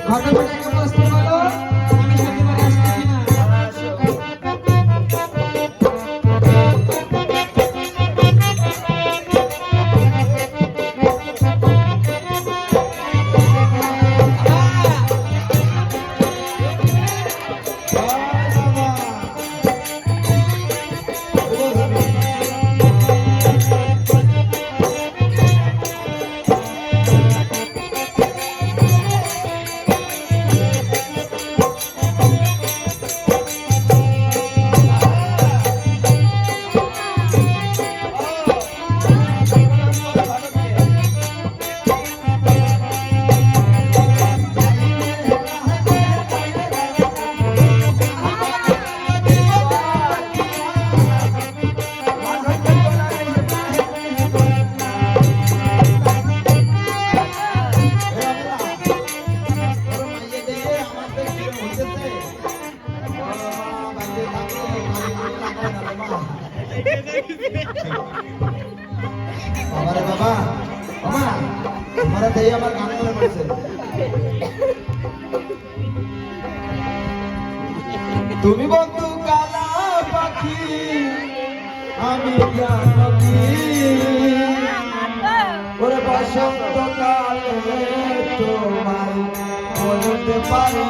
ঘটনাটাকে প্রশ্ন করো আমি যেতে পারি আসতে কিনা। বাবারে বাবা মামা তোমারা দেই আমার গান মনে পড়ছে। তুমি বন্ধু কালা পাখি আমি জানি ওরে বসন্ত কালে তোমায় বলতে পারি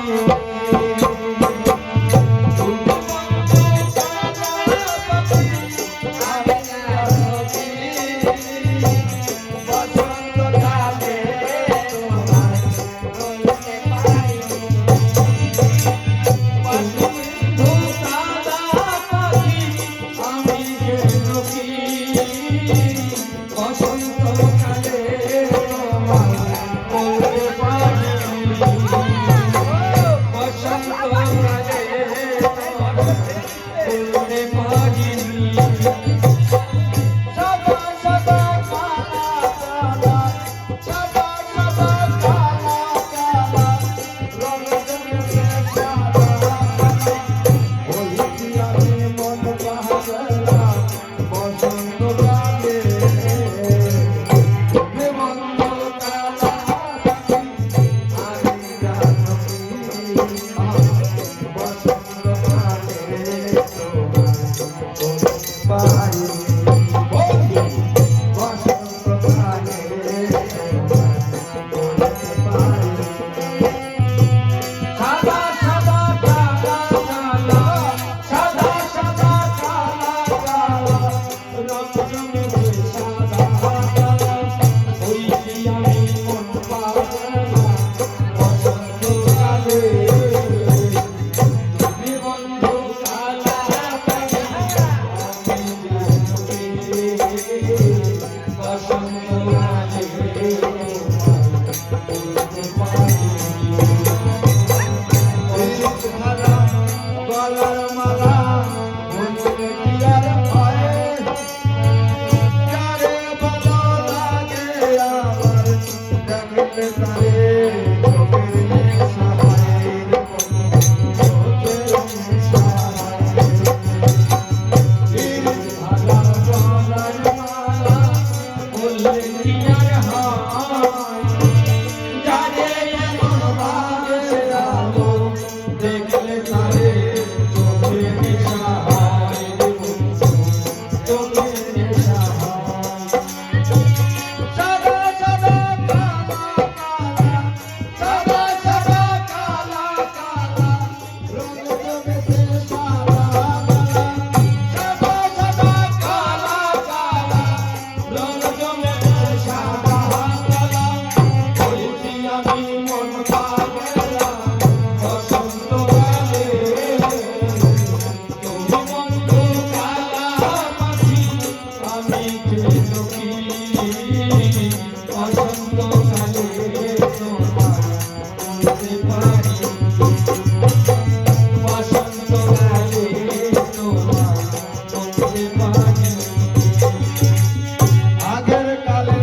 আগের কালে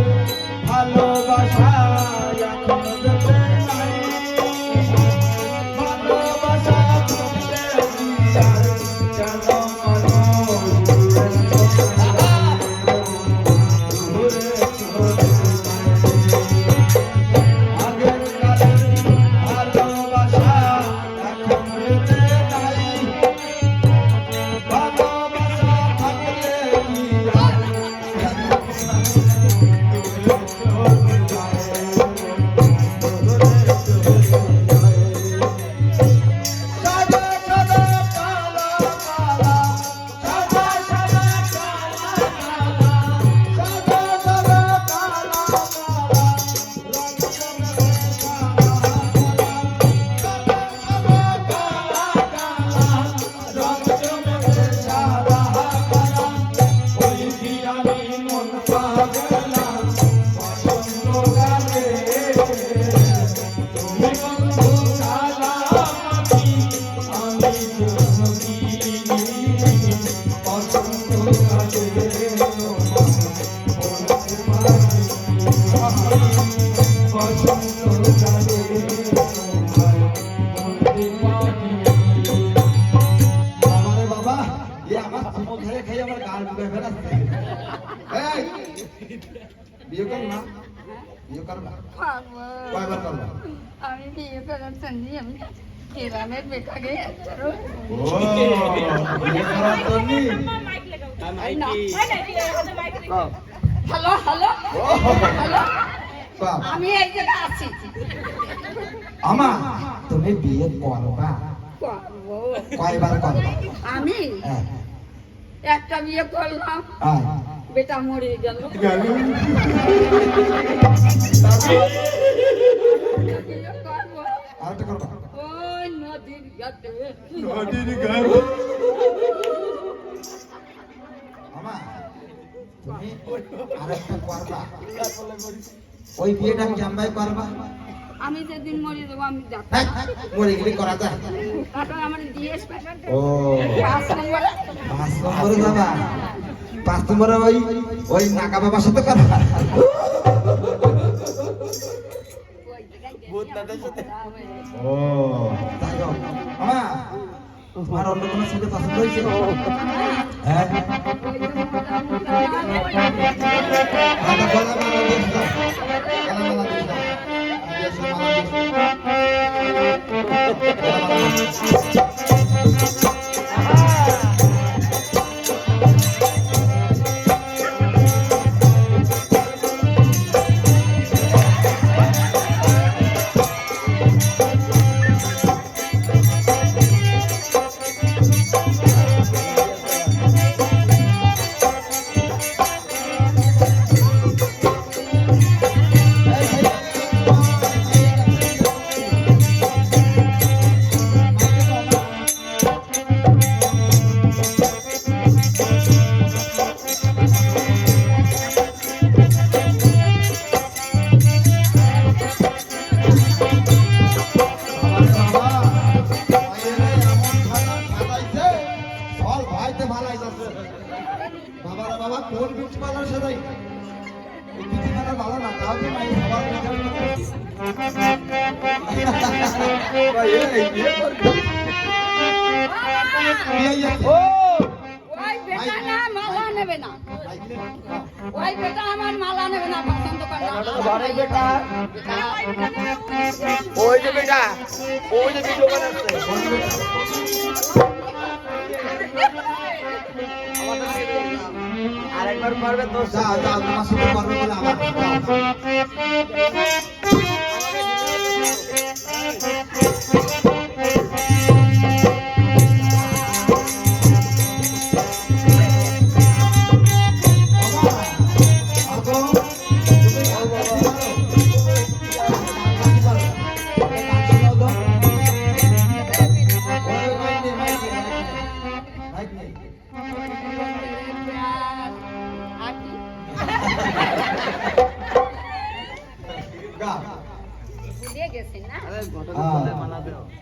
ভালোবাসা এখন যেতে নাই আমারে বাবা এ আমার চুমো খেয়ে খেয়ে আমার গাল ডুবে ফেলাচ্ছে এই বিয়ে কর না বিয়ে করবা কয়বার করবা আমি বিয়ে করার জন্য আমি গ্রামের বেটাকে ও বিয়ে করার জন্য হ্যালো হ্যালো হ্যালো বাবা আমি এই জায়গায় আছি আমা তুমি বিয়ে করবা করবো। কয়বার করবা আমি হ্যাঁ একটা বিয়ে করলাম হ্যাঁ বেটা মরে গেল বিয়ে করবো আরেকটা করবা ওই নদীর ঘাটে আমা তুমি আরেকটা করবা ওই বিয়েটা কেমন করবা আমি যেদিন মরে যাবো আমি যাবো হ্যাঁ মরে গেলে করা যায় এখন আমার দিয়েস ও 5 নম্বরে 5 নম্বরে যাবা 5 নম্বরে ওই নাকা বাবার সাথে করবা ও তাই হোক আমা তোমার অন্য কোনো ছেলে পছন্দ হয়েছে হ্যাঁ আটা বলা মালা দিস না কালা মালা দিস না দিস মালা দিস বাবারা বাবা কোন বিউটি পার্লার সাজাই এই বিউটি পার্লার ভালো না তাও কি মাই সবার ও ওই বেটা না মালা নেবে না ওই বেটা আমার মালা নেবে না পছন্দ করে না ঘরে বেটা ওই যে বেটা ওই যে ভিডিও বানাচ্ছে আরেকবার পারবে তো যা যা তোমার সাথে করবে বলে আমার ভুলে গেছে না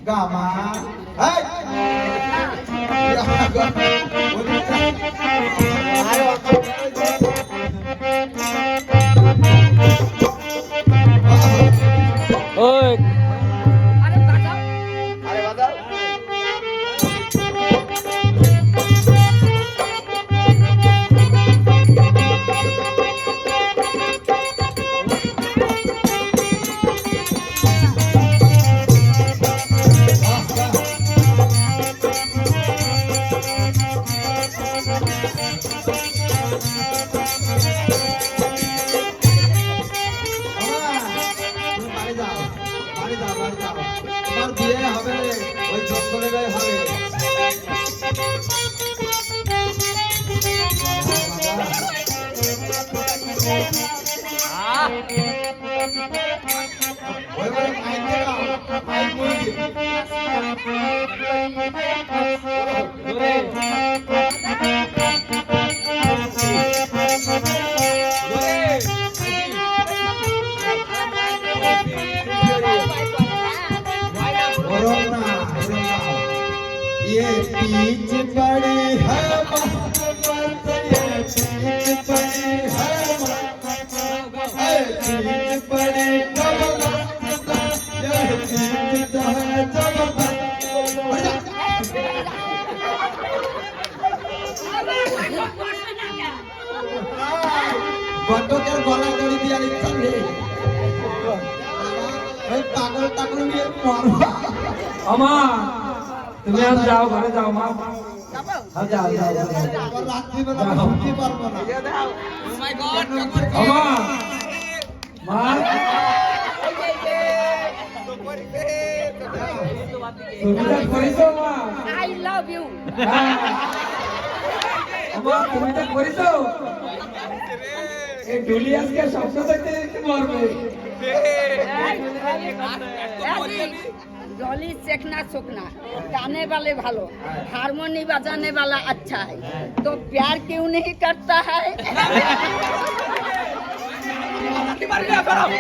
গামা ওই আরে বাজাও আরে বাজাও তোমার বিয়ে হবে ওই জঙ্গলের হবে ওইবারে মাইক দেবা মাইক মুরগি যুদ্ধ হয় জগৎ বন্ধকের গলা দড়ি দেওয়ার ইচ্ছা নেই ওই পাগল টাগল নিয়ে মারবো আমার তুমি আর যাও ঘরে যাও মা যাবো? হ্যাঁ যাও যাও যাও। আবার রাত্রিবেলা ঘুমতে পারবো না আমার মা তুমি যা করেছো মা I love you. হ্যাঁ। আমার তুমি যা করেছো এই ডুলি আজকে স্বপ্ন দেখতে দেখতে মরবে डॉली चेकना चोकना गाने वाले भालो हारमोनी बजाने वाला अच्छा है तो प्यार क्यों नहीं करता है ভাইটা ভালো